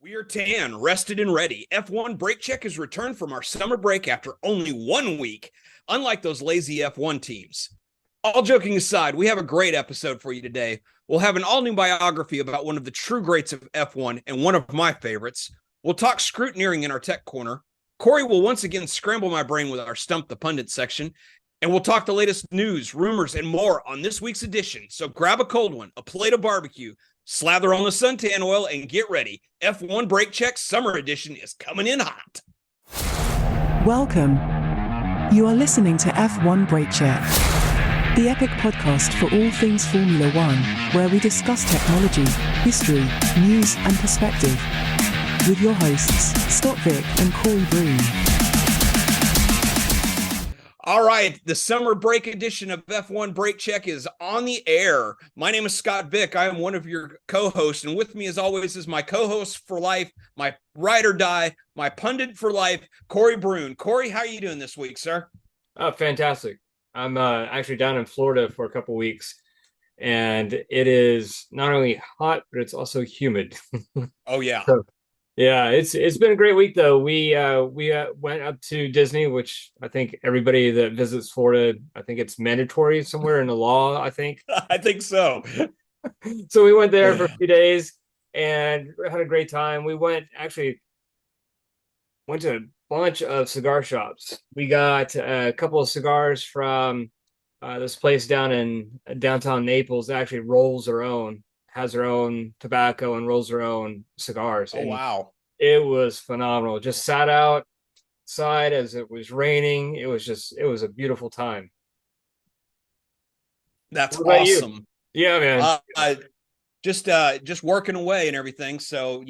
We are tan, rested and ready. F1 Brake Check has returned from our summer break after only 1 week, unlike those lazy F1 teams. All joking aside, we have a great episode for you today. We'll have an all-new biography about one of the true greats of F1 and one of my favorites. We'll talk scrutinering in our tech corner. Corey will once again scramble my brain with our Stump the Pundit section. And we'll talk the latest news, rumors, and more on this week's edition. So grab a cold one, a plate of barbecue, slather on the suntan oil, and get ready. F1 Brake Check Summer Edition is coming in hot. Welcome. You are listening to F1 Brake Check, the epic podcast for all things Formula One, where we discuss technology, history, news, and perspective. With your hosts, Scott Vick and Corey Broom. All right, the summer break edition of F1 Brake Check is on the air. My name is Scott Vick. I am one of your co-hosts, and with me, as always, is my co-host for life, my ride or die, my pundit for life, Corey Broom. Corey, how are you doing this week, sir? Oh, fantastic. I'm actually down in Florida for a couple weeks, and it is not only hot, but it's also humid. Oh, yeah. Yeah, it's been a great week though. We went up to Disney, which I think everybody that visits Florida, I think it's mandatory somewhere in the law, I think. I think so. So we went there for a few days and had a great time. We went to a bunch of cigar shops. We got a couple of cigars from this place down in downtown Naples that actually has their own tobacco and rolls their own cigars. Oh, wow. It was phenomenal. Just sat outside as it was raining. It was a beautiful time. That's awesome. You? Yeah, man. Just working away and everything. So,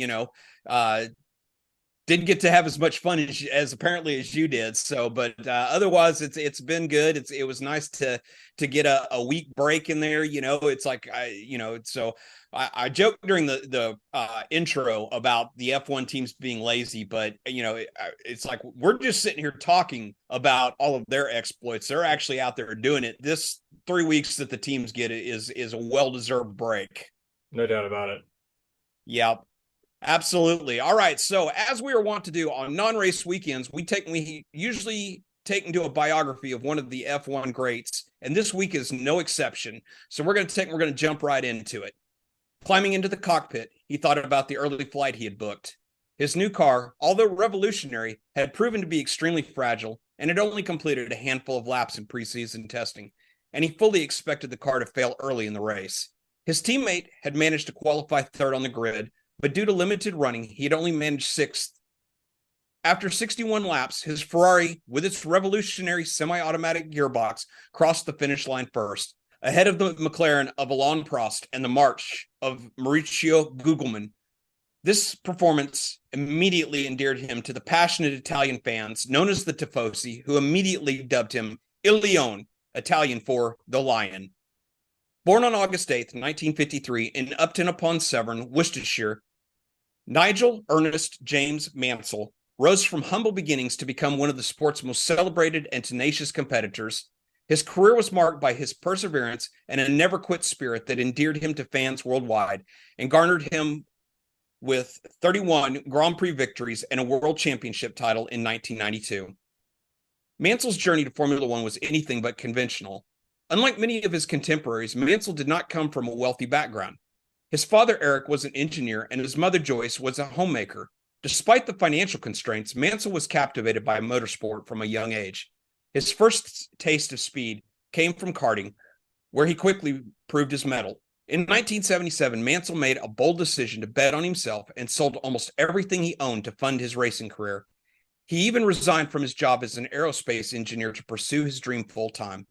didn't get to have as much fun as apparently as you did. So, but otherwise, it's been good. It was nice to get a week break in there. It's like I joked during the intro about the F1 teams being lazy, but it's like we're just sitting here talking about all of their exploits. They're actually out there doing it. This 3 weeks that the teams get is a well-deserved break. No doubt about it. Yeah. Absolutely. All right. So as we are wont to do on non-race weekends, we usually take and do a biography of one of the F1 greats, and this week is no exception. So we're going to jump right into it. Climbing into the cockpit, he thought about the early flight he had booked. His new car, although revolutionary, had proven to be extremely fragile and had only completed a handful of laps in preseason testing, and he fully expected the car to fail early in the race. His teammate had managed to qualify third on the grid, but due to limited running, he had only managed sixth. After 61 laps, his Ferrari, with its revolutionary semi-automatic gearbox, crossed the finish line first, ahead of the McLaren of Alain Prost and the March of Mauricio Gugelmin. This performance immediately endeared him to the passionate Italian fans, known as the Tifosi, who immediately dubbed him Il Leone, Italian for the Lion. Born on August 8th, 1953, in Upton-upon-Severn, Worcestershire, Nigel Ernest James Mansell rose from humble beginnings to become one of the sport's most celebrated and tenacious competitors. His career was marked by his perseverance and a never-quit spirit that endeared him to fans worldwide and garnered him with 31 Grand Prix victories and a World Championship title in 1992. Mansell's journey to Formula One was anything but conventional. Unlike many of his contemporaries, Mansell did not come from a wealthy background. His father, Eric, was an engineer, and his mother, Joyce, was a homemaker. Despite the financial constraints, Mansell was captivated by motorsport from a young age. His first taste of speed came from karting, where he quickly proved his mettle. In 1977, Mansell made a bold decision to bet on himself and sold almost everything he owned to fund his racing career. He even resigned from his job as an aerospace engineer to pursue his dream full-time.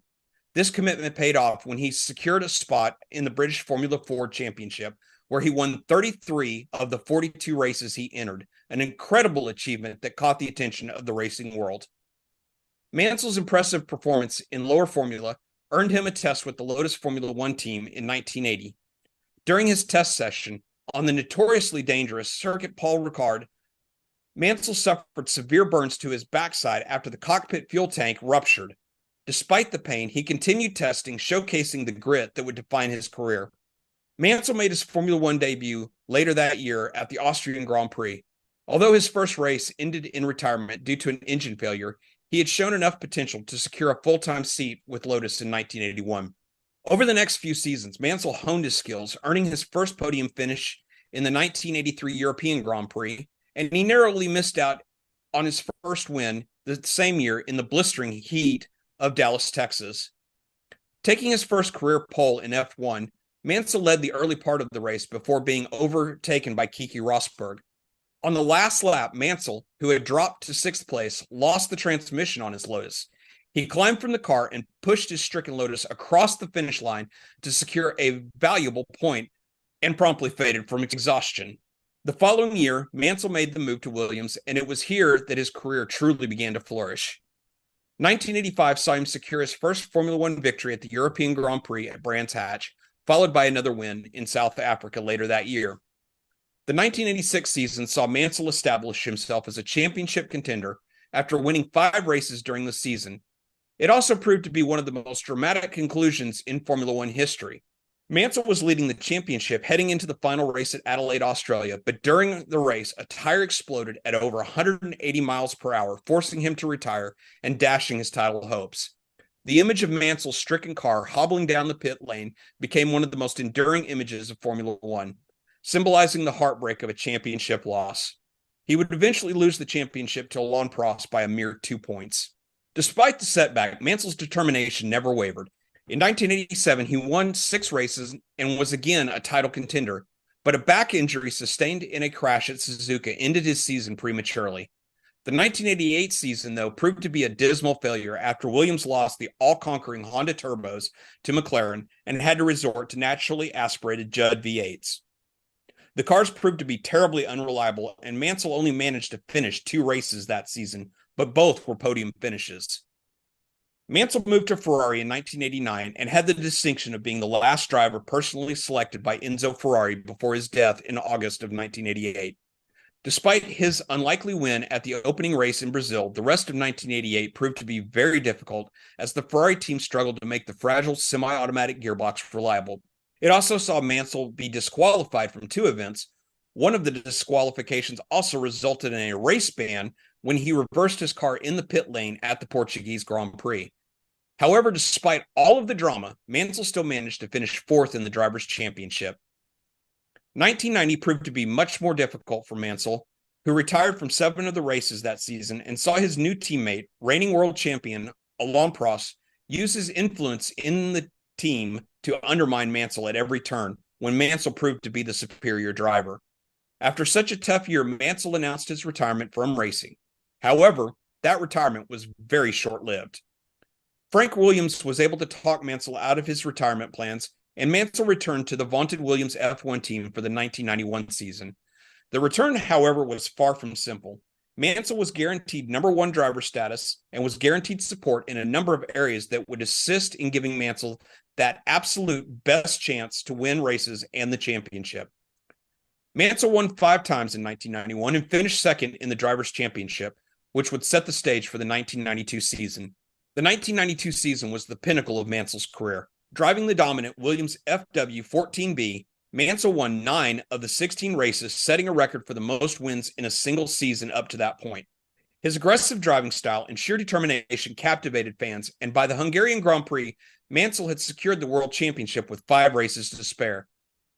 This commitment paid off when he secured a spot in the British Formula 4 Championship, where he won 33 of the 42 races he entered, an incredible achievement that caught the attention of the racing world. Mansell's impressive performance in lower formula earned him a test with the Lotus Formula One team in 1980. During his test session on the notoriously dangerous Circuit Paul Ricard, Mansell suffered severe burns to his backside after the cockpit fuel tank ruptured. Despite the pain, he continued testing, showcasing the grit that would define his career. Mansell made his Formula One debut later that year at the Austrian Grand Prix. Although his first race ended in retirement due to an engine failure, he had shown enough potential to secure a full-time seat with Lotus in 1981. Over the next few seasons, Mansell honed his skills, earning his first podium finish in the 1983 European Grand Prix, and he narrowly missed out on his first win the same year in the blistering heat of Dallas, Texas. Taking his first career pole in F1, Mansell led the early part of the race before being overtaken by Keke Rosberg. On the last lap, Mansell, who had dropped to sixth place, lost the transmission on his Lotus. He climbed from the car and pushed his stricken Lotus across the finish line to secure a valuable point and promptly faded from exhaustion. The following year, Mansell made the move to Williams, and it was here that his career truly began to flourish. 1985 saw him secure his first Formula One victory at the European Grand Prix at Brands Hatch, followed by another win in South Africa later that year. The 1986 season saw Mansell establish himself as a championship contender after winning 5 races during the season. It also proved to be one of the most dramatic conclusions in Formula One history. Mansell was leading the championship heading into the final race at Adelaide, Australia, but during the race, a tire exploded at over 180 miles per hour, forcing him to retire and dashing his title hopes. The image of Mansell's stricken car hobbling down the pit lane became one of the most enduring images of Formula One, symbolizing the heartbreak of a championship loss. He would eventually lose the championship to Alain Prost by a mere 2 points. Despite the setback, Mansell's determination never wavered. In 1987, he won 6 races and was again a title contender, but a back injury sustained in a crash at Suzuka ended his season prematurely. The 1988 season, though, proved to be a dismal failure after Williams lost the all-conquering Honda turbos to McLaren and had to resort to naturally aspirated Judd V8s. The cars proved to be terribly unreliable, and Mansell only managed to finish 2 races that season, but both were podium finishes. Mansell moved to Ferrari in 1989 and had the distinction of being the last driver personally selected by Enzo Ferrari before his death in August of 1988. Despite his unlikely win at the opening race in Brazil, the rest of 1988 proved to be very difficult as the Ferrari team struggled to make the fragile semi-automatic gearbox reliable. It also saw Mansell be disqualified from 2 events. One of the disqualifications also resulted in a race ban when he reversed his car in the pit lane at the Portuguese Grand Prix. However, despite all of the drama, Mansell still managed to finish 4th in the Drivers' Championship. 1990 proved to be much more difficult for Mansell, who retired from 7 of the races that season and saw his new teammate, reigning world champion Alain Prost, use his influence in the team to undermine Mansell at every turn when Mansell proved to be the superior driver. After such a tough year, Mansell announced his retirement from racing. However, that retirement was very short-lived. Frank Williams was able to talk Mansell out of his retirement plans, and Mansell returned to the vaunted Williams F1 team for the 1991 season. The return, however, was far from simple. Mansell was guaranteed number 1 driver status and was guaranteed support in a number of areas that would assist in giving Mansell that absolute best chance to win races and the championship. Mansell won 5 times in 1991 and finished 2nd in the Drivers' Championship, which would set the stage for the 1992 season. The 1992 season was the pinnacle of Mansell's career. Driving the dominant Williams FW14B, Mansell won 9 of the 16 races, setting a record for the most wins in a single season up to that point. His aggressive driving style and sheer determination captivated fans, and by the Hungarian Grand Prix, Mansell had secured the World Championship with 5 races to spare.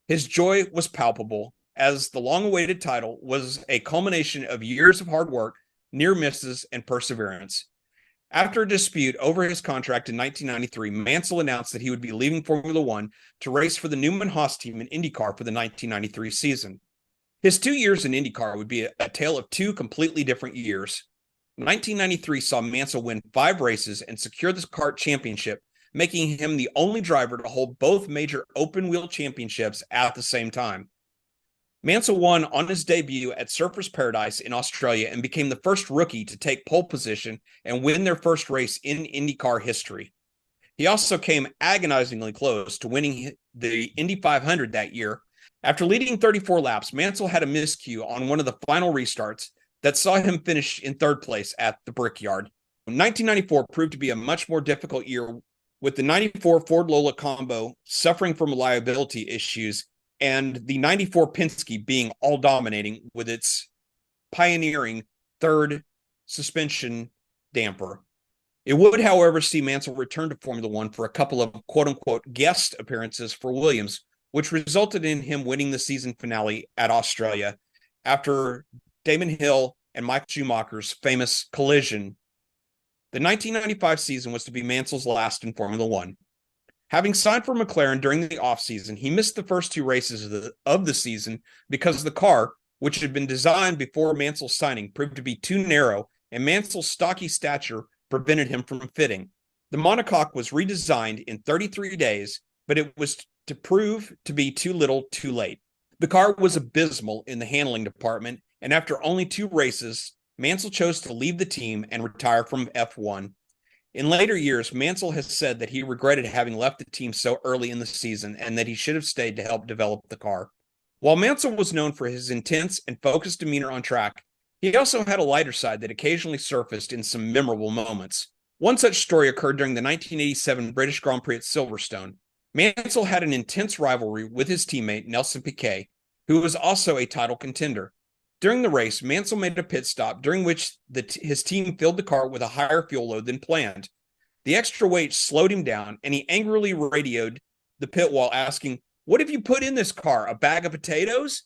His joy was palpable, as the long-awaited title was a culmination of years of hard work, near misses, and perseverance. After a dispute over his contract in 1993, Mansell announced that he would be leaving Formula One to race for the Newman-Haas team in IndyCar for the 1993 season. His 2 years in IndyCar would be a tale of 2 completely different years. 1993 saw Mansell win 5 races and secure the kart championship, making him the only driver to hold both major open-wheel championships at the same time. Mansell won on his debut at Surfers Paradise in Australia and became the first rookie to take pole position and win their first race in IndyCar history. He also came agonizingly close to winning the Indy 500 that year. After leading 34 laps, Mansell had a miscue on one of the final restarts that saw him finish in 3rd place at the Brickyard. 1994 proved to be a much more difficult year, with the 94 Ford Lola combo suffering from reliability issues and the 94 Penske being all dominating with its pioneering third suspension damper. It would, however, see Mansell return to Formula One for a couple of quote-unquote guest appearances for Williams, which resulted in him winning the season finale at Australia after Damon Hill and Mike Schumacher's famous collision. The 1995 season was to be Mansell's last in Formula One. Having signed for McLaren during the offseason, he missed the first two races of the season because the car, which had been designed before Mansell's signing, proved to be too narrow, and Mansell's stocky stature prevented him from fitting. The monocoque was redesigned in 33 days, but it was to prove to be too little too late. The car was abysmal in the handling department, and after only 2 races, Mansell chose to leave the team and retire from F1. In later years, Mansell has said that he regretted having left the team so early in the season and that he should have stayed to help develop the car. While Mansell was known for his intense and focused demeanor on track, he also had a lighter side that occasionally surfaced in some memorable moments. One such story occurred during the 1987 British Grand Prix at Silverstone. Mansell had an intense rivalry with his teammate Nelson Piquet, who was also a title contender. During the race, Mansell made a pit stop during which his team filled the car with a higher fuel load than planned. The extra weight slowed him down, and he angrily radioed the pit wall asking, "What have you put in this car, a bag of potatoes?"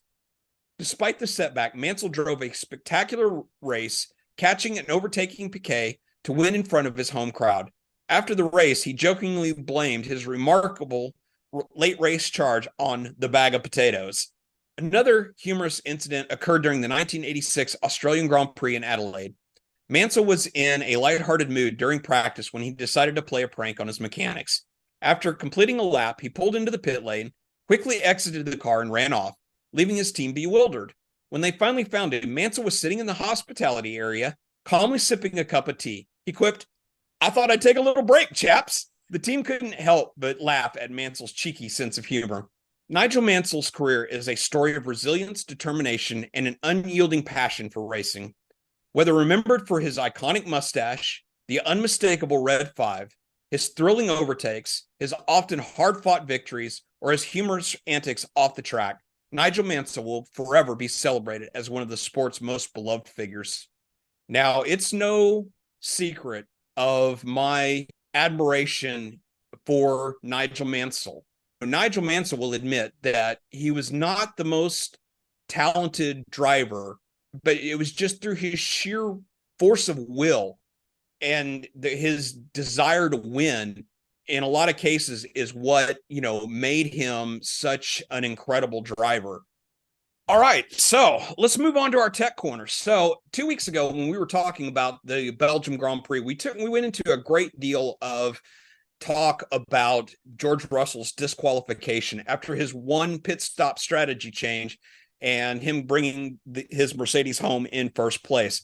Despite the setback, Mansell drove a spectacular race, catching and overtaking Piquet to win in front of his home crowd. After the race, he jokingly blamed his remarkable late race charge on the bag of potatoes. Another humorous incident occurred during the 1986 Australian Grand Prix in Adelaide. Mansell was in a lighthearted mood during practice when he decided to play a prank on his mechanics. After completing a lap, he pulled into the pit lane, quickly exited the car, and ran off, leaving his team bewildered. When they finally found him, Mansell was sitting in the hospitality area, calmly sipping a cup of tea. He quipped, "I thought I'd take a little break, chaps." The team couldn't help but laugh at Mansell's cheeky sense of humor. Nigel Mansell's career is a story of resilience, determination, and an unyielding passion for racing. Whether remembered for his iconic mustache, the unmistakable Red 5, his thrilling overtakes, his often hard-fought victories, or his humorous antics off the track, Nigel Mansell will forever be celebrated as one of the sport's most beloved figures. Now, it's no secret of my admiration for Nigel Mansell. Nigel Mansell will admit that he was not the most talented driver, but it was just through his sheer force of will and his desire to win in a lot of cases is what, made him such an incredible driver. All right, so let's move on to our tech corner. So 2 weeks ago, when we were talking about the Belgium Grand Prix, we went into a great deal of talk about George Russell's disqualification after his one pit stop strategy change and him bringing his Mercedes home in first place.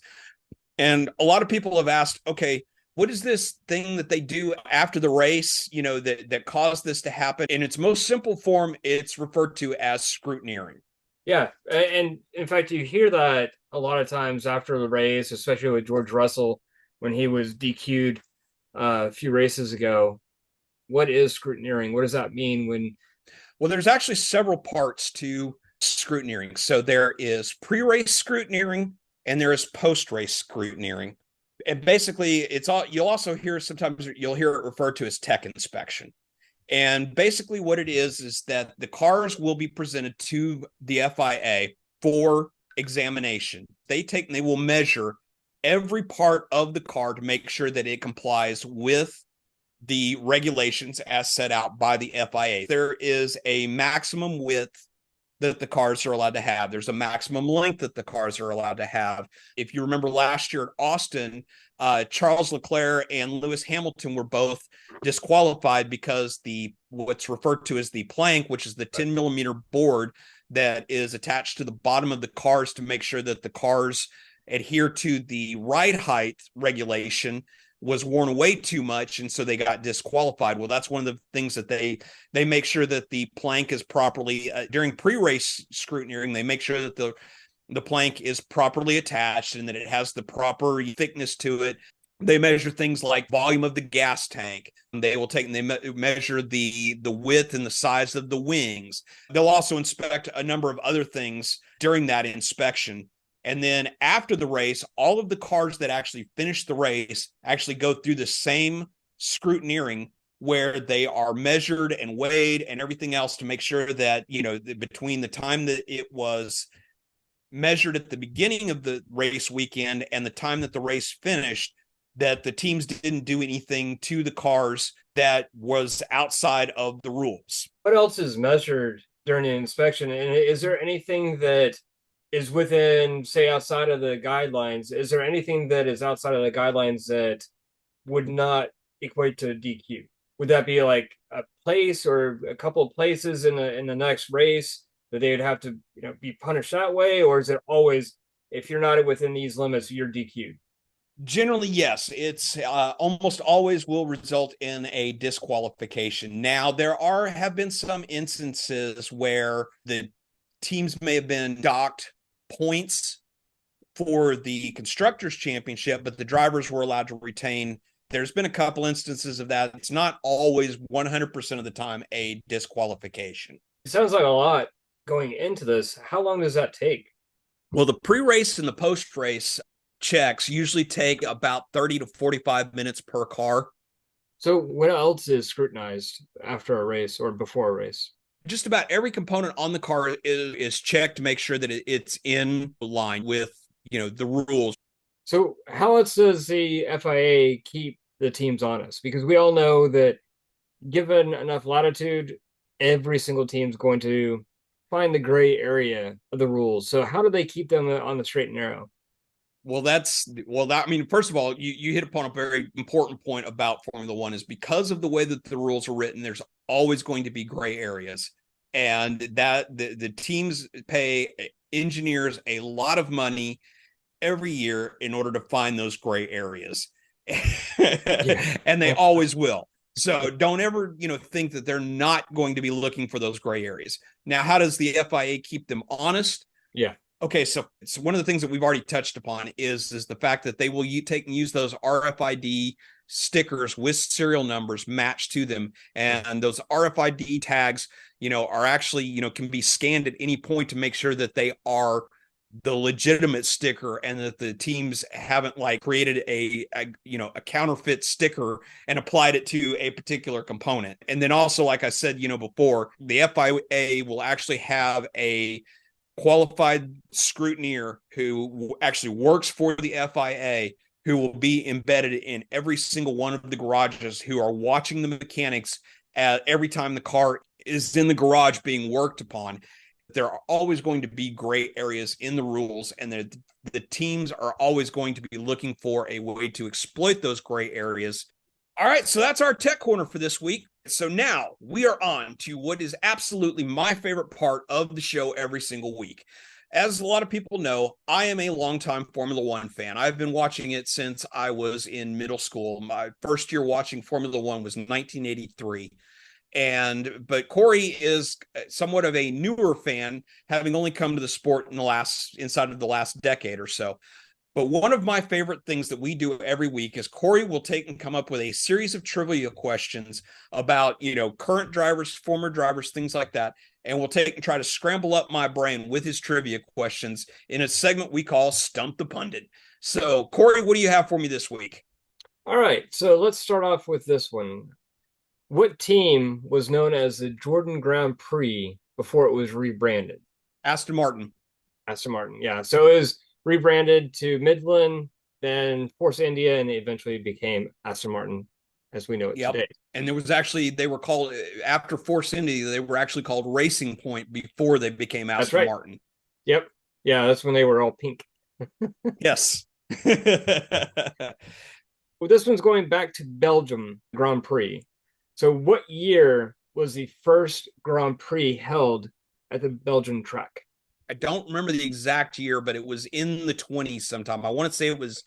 And a lot of people have asked, okay, what is this thing that they do after the race, that caused this to happen? In its most simple form, it's referred to as scrutinering. Yeah, and in fact, you hear that a lot of times after the race, especially with George Russell when he was DQ'd a few races ago. What is scrutinering? What does that mean Well, there's actually several parts to scrutinering. So there is pre-race scrutinering and there is post-race scrutinering. And basically, you'll also hear sometimes you'll hear it referred to as tech inspection. And basically what it is that the cars will be presented to the FIA for examination. They will measure every part of the car to make sure that it complies with the regulations as set out by the FIA. There is a maximum width that the cars are allowed to have. There's a maximum length that the cars are allowed to have. If you remember last year at Austin, Charles Leclerc and Lewis Hamilton were both disqualified because what's referred to as the plank, which is the 10 millimeter board that is attached to the bottom of the cars to make sure that the cars adhere to the ride height regulation, was worn way too much, and so they got disqualified. Well, that's one of the things that they make sure that the plank is properly during pre-race scrutinering. They make sure that the plank is properly attached and that it has the proper thickness to it. They measure things like volume of the gas tank. They will take and measure the width and the size of the wings. They'll also inspect a number of other things during that inspection. And then after the race, all of the cars that actually finish the race actually go through the same scrutinering where they are measured and weighed and everything else to make sure that, between the time that it was measured at the beginning of the race weekend and the time that the race finished, that the teams didn't do anything to the cars that was outside of the rules. What else is measured during the inspection? And is there anything that is within, say, outside of the guidelines? Is there anything that is outside of the guidelines that would not equate to DQ? Would that be like a place or a couple of places in the next race that they would have to be punished that way? Or is it always, if you're not within these limits, you're DQ'd? Generally, yes. It's almost always will result in a disqualification. Now, there have been some instances where the teams may have been docked points for the Constructors' Championship, but the drivers were allowed to retain. There's been a couple instances of that. It's not always 100% of the time a disqualification. It sounds like a lot going into this. How long does that take? Well, the pre-race and the post-race checks usually take about 30 to 45 minutes per car. So what else is scrutinized after a race or before a race? Just about every component on the car is checked to make sure that it's in line with, the rules. So how else does the FIA keep the teams honest? Because we all know that given enough latitude, every single team's going to find the gray area of the rules. So how do they keep them on the straight and narrow? First of all, you hit upon a very important point about Formula One is because of the way that the rules are written, there's always going to be gray areas, and that the teams pay engineers a lot of money every year in order to find those gray areas. And they always will. So don't ever, think that they're not going to be looking for those gray areas. Now, how does the FIA keep them honest? Yeah. Okay, so one of the things that we've already touched upon is the fact that they will take and use those RFID stickers with serial numbers matched to them, and those RFID tags, are actually, can be scanned at any point to make sure that they are the legitimate sticker and that the teams haven't created a counterfeit sticker and applied it to a particular component. And then also, like I said, before, the FIA will actually have a qualified scrutineer who actually works for the FIA, who will be embedded in every single one of the garages, who are watching the mechanics every time the car is in the garage being worked upon. There are always going to be gray areas in the rules, and the teams are always going to be looking for a way to exploit those gray areas. All right, so that's our tech corner for this week. So now we are on to what is absolutely my favorite part of the show every single week. As a lot of people know, I am a longtime Formula One fan. I've been watching it since I was in middle school. My first year watching Formula One was 1983. But Corey is somewhat of a newer fan, having only come to the sport inside of the last decade or so. But one of my favorite things that we do every week is Corey will take and come up with a series of trivia questions about, current drivers, former drivers, things like that. And we'll take and try to scramble up my brain with his trivia questions in a segment we call Stump the Pundit. So, Corey, what do you have for me this week? All right. So let's start off with this one. What team was known as the Jordan Grand Prix before it was rebranded? Aston Martin. Aston Martin, yeah. So it was rebranded to Midland, then Force India, and it eventually became Aston Martin as we know it today. And they were called, after Force India, they were actually called Racing Point before they became Aston Martin. Yep. Yeah, that's when they were all pink. Yes. Well, this one's going back to Belgium Grand Prix. So what year was the first Grand Prix held at the Belgian track? I don't remember the exact year, but it was in the 20s sometime. I want to say it was,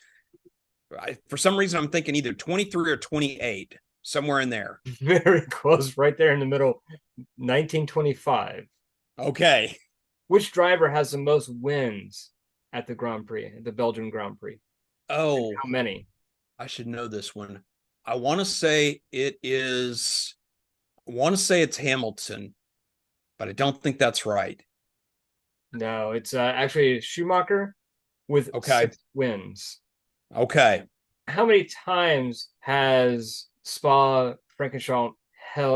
for some reason, I'm thinking either 23 or 28, somewhere in there. Very close, right there in the middle, 1925. Okay. Which driver has the most wins at the Grand Prix, at the Belgian Grand Prix? Oh. How many? I should know this one. I want to say it's Hamilton, but I don't think that's right. No, it's actually Schumacher with Okay. 6 wins. Okay. How many times has Spa Francorchamps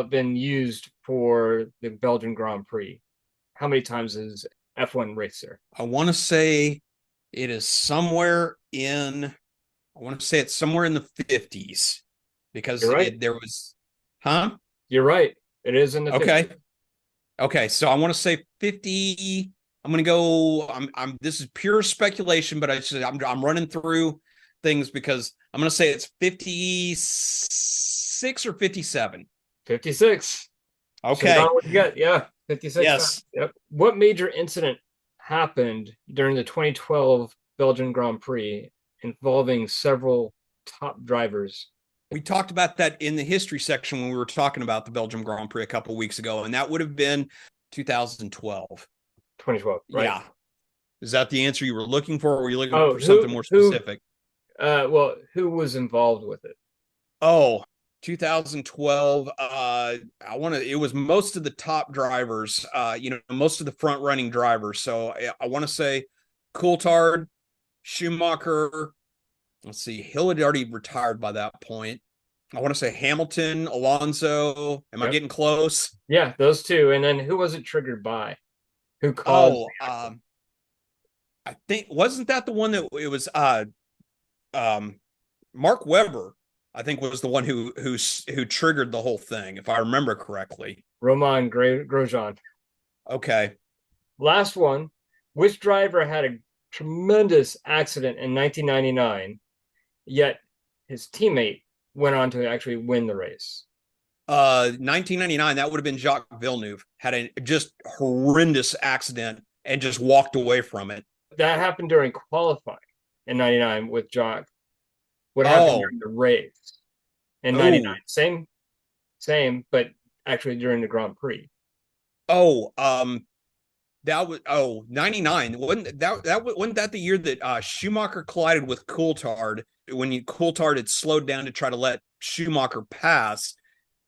been used for the Belgian Grand Prix? How many times is F1 racer? I want to say it's somewhere in the 50s because You're right. there was, huh? You're right. It is in the Okay. 50s. Okay. So I want to say 50. I'm going to go, this is pure speculation, but I'm running through things because I'm going to say it's 56 or 57. 56. Okay. What you got? Yeah, 56 Yes. times. Yep. What major incident happened during the 2012 Belgian Grand Prix involving several top drivers? We talked about that in the history section when we were talking about the Belgium Grand Prix a couple of weeks ago, and that would have been 2012. 2012, right? Yeah. Is that the answer you were looking for, or were you looking for who- something more specific? Well, who was involved with it? Oh, 2012. It was most of the top drivers, most of the front running drivers. So I want to say Coulthard, Schumacher. Let's see, Hill had already retired by that point. I want to say Hamilton, Alonso. Am I getting close? Yeah, those two. And then who was it triggered by? Who caused? I think wasn't that the one that it was Mark Webber, I think, was the one who triggered the whole thing, if I remember correctly. Romain Grosjean. Okay. Last one. Which driver had a tremendous accident in 1999, yet his teammate went on to actually win the race? 1999, that would have been Jacques Villeneuve, had a just horrendous accident and just walked away from it. That happened during qualifying in 99 with Jacques. What happened during the race in 99? Same, but actually during the Grand Prix. That was 99. Wasn't that the year that Schumacher collided with Coulthard when Coulthard had slowed down to try to let Schumacher pass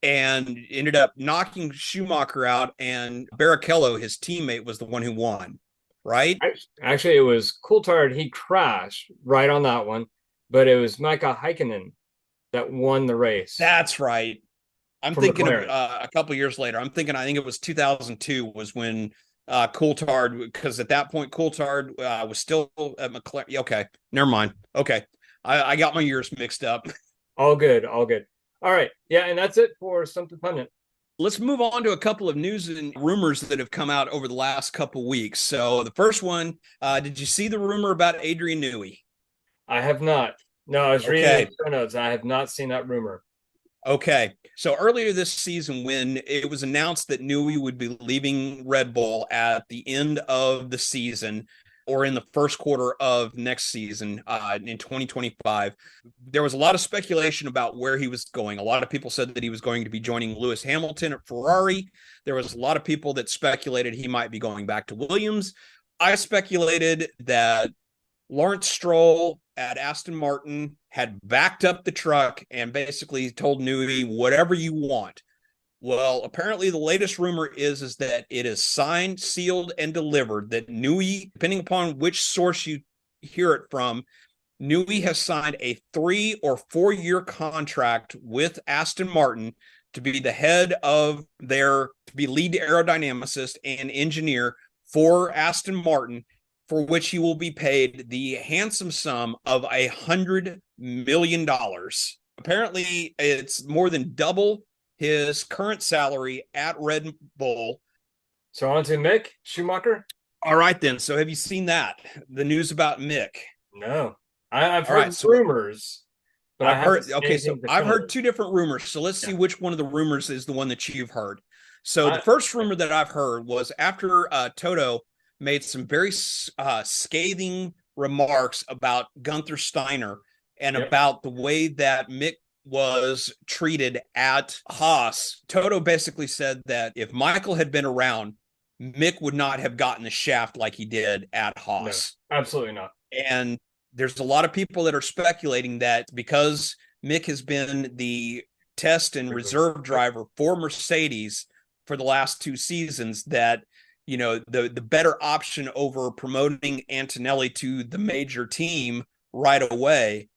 and ended up knocking Schumacher out, and Barrichello, his teammate, was the one who won, right? Actually, it was Coulthard. He crashed right on that one, but it was Mika Häkkinen that won the race. That's right. I'm thinking of a couple years later. I think it was 2002 was when Coulthard, because at that point Coulthard was still at McLaren. Okay, never mind. Okay, I got my years mixed up. All good. All right, yeah, and that's it for Stump the Pundit. Let's move on to a couple of news and rumors that have come out over the last couple weeks. So the first one, did you see the rumor about Adrian Newey? I have not. No, I was reading the show notes. I have not seen that rumor. Okay. So earlier this season, when it was announced that Newey would be leaving Red Bull at the end of the season or in the first quarter of next season in 2025, there was a lot of speculation about where he was going. A lot of people said that he was going to be joining Lewis Hamilton at Ferrari. There was a lot of people that speculated he might be going back to Williams. I speculated that Lawrence Stroll at Aston Martin had backed up the truck and basically told Newey, whatever you want. Well, apparently the latest rumor is that it is signed, sealed, and delivered that Newey, depending upon which source you hear it from, Newey has signed a 3 or 4 year contract with Aston Martin to be the head of to be lead aerodynamicist and engineer for Aston Martin, for which he will be paid the handsome sum of $100 million. Apparently, it's more than double his current salary at Red Bull. So on to Mick Schumacher. All right, then. So have you seen that? The news about Mick? No. I've heard rumors. But I've heard 2 different rumors. So let's see which one of the rumors is the one that you've heard. So the first rumor that I've heard was after Toto made some very scathing remarks about Gunther Steiner and about the way that Mick was treated at Haas. Toto basically said that if Michael had been around, Mick would not have gotten the shaft like he did at Haas. No, absolutely not. And there's a lot of people that are speculating that because Mick has been the test and reserve driver for Mercedes for the last 2 seasons, that the better option over promoting Antonelli to the major team right away,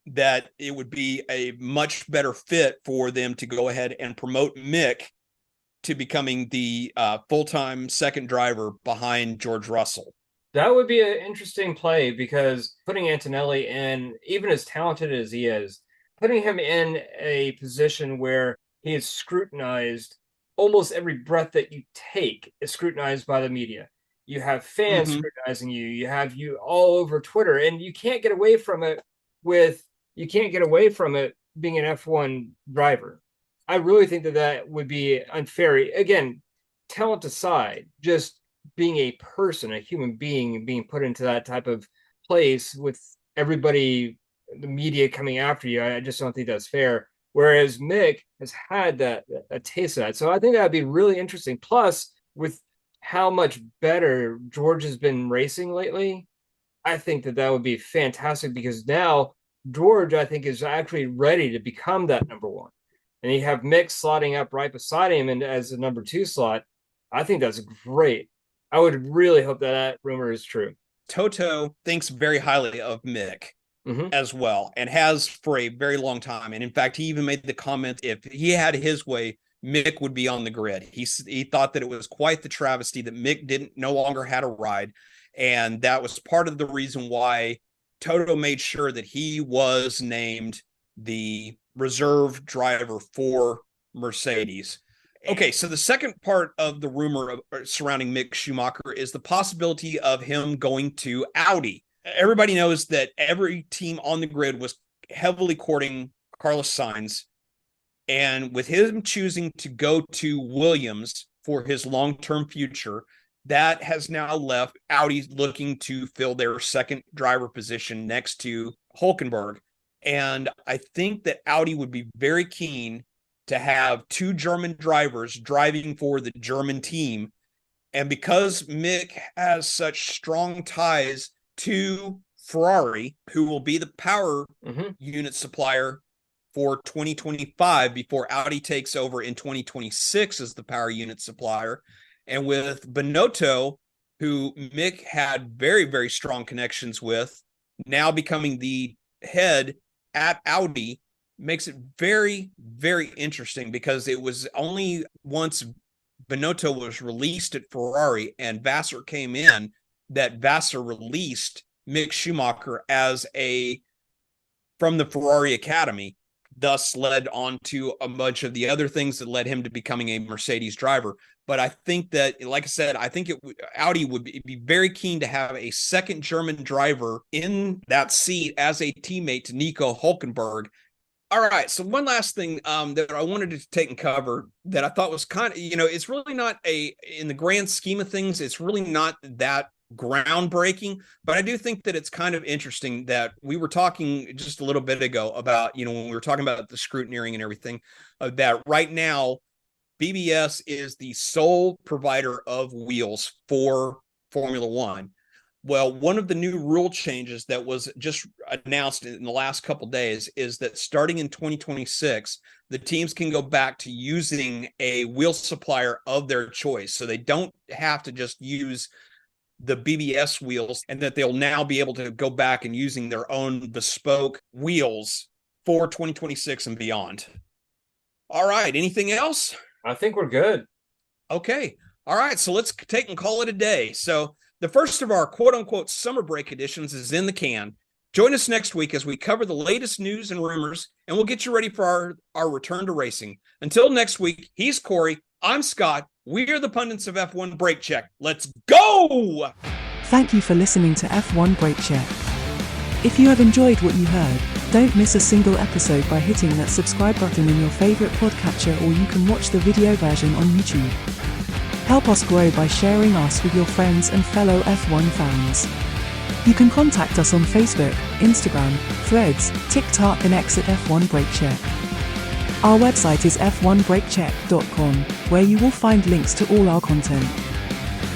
that it would be a much better fit for them to go ahead and promote Mick to becoming the full-time second driver behind George Russell. That would be an interesting play, because putting Antonelli in, even as talented as he is, putting him in a position where he is scrutinized, almost every breath that you take is scrutinized by the media. You have fans scrutinizing you. You have you all over Twitter, and you can't get away from it being an F1 driver. I really think that would be unfair. Again, talent aside, just being a person, a human being, being put into that type of place with everybody, the media coming after you, I just don't think that's fair. Whereas Mick has had a taste of that. So I think that would be really interesting. Plus, with how much better George has been racing lately, I think that would be fantastic, because now George, I think, is actually ready to become that number one. And you have Mick slotting up right beside him and as a number 2 slot. I think that's great. I would really hope that rumor is true. Toto thinks very highly of Mick as well, and has for a very long time. And in fact, he even made the comment, if he had his way, Mick would be on the grid. He thought that it was quite the travesty that Mick no longer had a ride. And that was part of the reason why Toto made sure that he was named the reserve driver for Mercedes. Okay, so the second part of the rumor surrounding Mick Schumacher is the possibility of him going to Audi. Everybody knows that every team on the grid was heavily courting Carlos Sainz, and with him choosing to go to Williams for his long-term future, that has now left Audi looking to fill their second driver position next to Hülkenberg. And I think that Audi would be very keen to have 2 German drivers driving for the German team. And because Mick has such strong ties to Ferrari, who will be the power unit supplier for 2025 before Audi takes over in 2026 as the power unit supplier, and with Binotto, who Mick had very, very strong connections with, now becoming the head at Audi, makes it very, very interesting, because it was only once Binotto was released at Ferrari and Vassar came in that Vassar released Mick Schumacher from the Ferrari Academy, thus led on to a bunch of the other things that led him to becoming a Mercedes driver. But I think that, like I said, I think Audi would be very keen to have a second German driver in that seat as a teammate to Nico Hülkenberg. All right, so one last thing that I wanted to take and cover that I thought was kind of, it's really not in the grand scheme of things, it's really not that groundbreaking, but I do think that it's kind of interesting that we were talking just a little bit ago about, when we were talking about the scrutinering and everything, that right now BBS is the sole provider of wheels for Formula One. Well, one of the new rule changes that was just announced in the last couple of days is that starting in 2026, the teams can go back to using a wheel supplier of their choice. So they don't have to just use the BBS wheels, and that they'll now be able to go back and using their own bespoke wheels for 2026 and beyond. All right. Anything else? I think we're good. Okay. All right. So let's take and call it a day. So the first of our quote unquote summer break editions is in the can. Join us next week as we cover the latest news and rumors, and we'll get you ready for our return to racing. Until next week, he's Corey. I'm Scott. We are the pundits of F1 Brake Check. Let's go! Thank you for listening to F1 Brake Check. If you have enjoyed what you heard, don't miss a single episode by hitting that subscribe button in your favorite podcatcher, or you can watch the video version on YouTube. Help us grow by sharing us with your friends and fellow F1 fans. You can contact us on Facebook, Instagram, Threads, TikTok and X at F1 Brake Check. Our website is f1brakecheck.com, where you will find links to all our content.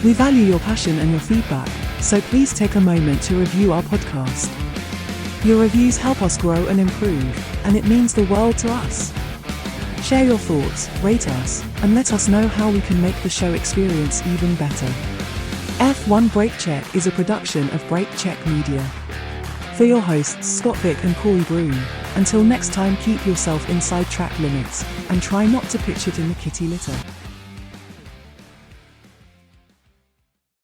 We value your passion and your feedback, so please take a moment to review our podcast. Your reviews help us grow and improve, and it means the world to us. Share your thoughts, rate us, and let us know how we can make the show experience even better. F1 Brake Check is a production of Brake Check Media. For your hosts Scott Vick and Corey Broom, until next time, keep yourself inside track limits, and try not to pitch it in the kitty litter.